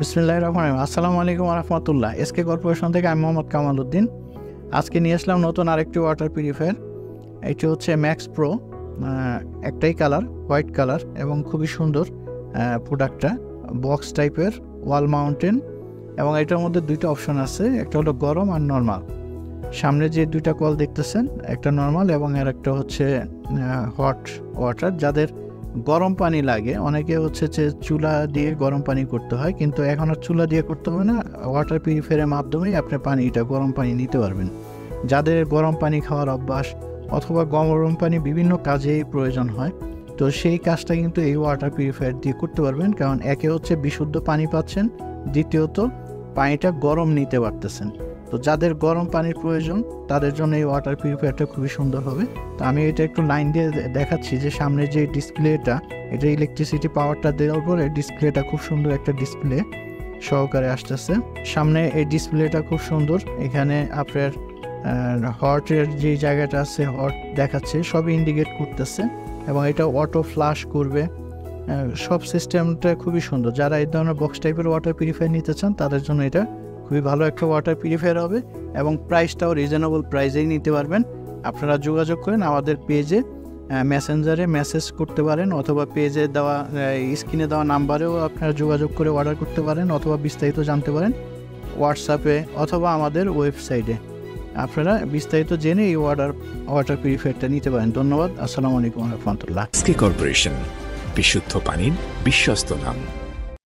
বিসমিল্লাহির রহমানির রহিম। আসসালামু আলাইকুম ওয়া রাহমাতুল্লাহ। এসকে কর্পোরেশন থেকে আমি মোহাম্মদ কামাল উদ্দিন। আজকে নিয়ে আসলাম নতুন আরেকটি ওয়াটার পিউরিফায়ার। এটি হচ্ছে ম্যাক্স প্রো। একটাই কালার, হোয়াইট কালার, এবং খুবই সুন্দর প্রোডাক্টটা। বক্স টাইপের, ওয়াল মাউন্টেন, এবং এটার মধ্যে দুইটা অপশন আছে, একটা হলো গরম আর নর্মাল। সামনে যে দুইটা কল দেখতেছেন, একটা নর্মাল এবং আর একটা হচ্ছে হট ওয়াটার। যাদের গরম পানি লাগে, অনেকে হচ্ছে যে চুলা দিয়ে গরম পানি করতে হয়, কিন্তু এখন আর চুলা দিয়ে করতে হবে না, ওয়াটার পিউরিফায়ারের মাধ্যমেই আপনি পানিটা গরম পানি নিতে পারবেন। যাদের গরম পানি খাওয়ার অভ্যাস অথবা গরম পানি বিভিন্ন কাজেই প্রয়োজন হয়, তো সেই কাজটা কিন্তু এই ওয়াটার পিউরিফায়ার দিয়ে করতে পারবেন। কারণ একে হচ্ছে বিশুদ্ধ পানি পাচ্ছেন, দ্বিতীয়ত পানিটা গরম নিতে পারতেছেন। তো যাদের গরম পানির প্রয়োজন তাদের জন্য এই ওয়াটার পিউরিফায়ারটা খুবই সুন্দর হবে। তো আমি এটা একটু লাইন দিয়ে দেখাচ্ছি যে সামনে যে ডিসপ্লেটা, এটা ইলেকট্রিসিটি পাওয়ারটা দেওয়ার পরে ডিসপ্লেটা খুব সুন্দর একটা ডিসপ্লে সহকারে আসতেছে। সামনে এই ডিসপ্লেটা খুব সুন্দর। এখানে আপনার হটের যে জায়গাটা আছে, হট দেখাচ্ছে, সবই ইন্ডিকেট করতেছে, এবং এটা অটো ফ্লাশ করবে। সব সিস্টেমটা খুবই সুন্দর। যারা এই ধরনের বক্স টাইপের ওয়াটার পিউরিফায়ার নিতে চান তাদের জন্য এটা খুবই ভালো একটা ওয়াটার পিউরিফায়ার হবে, এবং প্রাইসটাও রিজনেবল প্রাইসেই নিতে পারবেন। আপনারা যোগাযোগ করেন আমাদের পেজে, মেসেঞ্জারে মেসেজ করতে পারেন, অথবা পেজে দেওয়া স্ক্রিনে দেওয়া নাম্বারেও আপনারা যোগাযোগ করে অর্ডার করতে পারেন, অথবা বিস্তারিত জানতে পারেন হোয়াটসঅ্যাপে অথবা আমাদের ওয়েবসাইটে। আপনারা বিস্তারিত জেনে এই ওয়াটার পিউরিফায়ারটা নিতে পারেন। ধন্যবাদ। আসসালামু আলাইকুম ওয়া রাহমাতুল্লাহ। এসকে কর্পোরেশন, বিশুদ্ধ পানির বিশ্বস্ত নাম।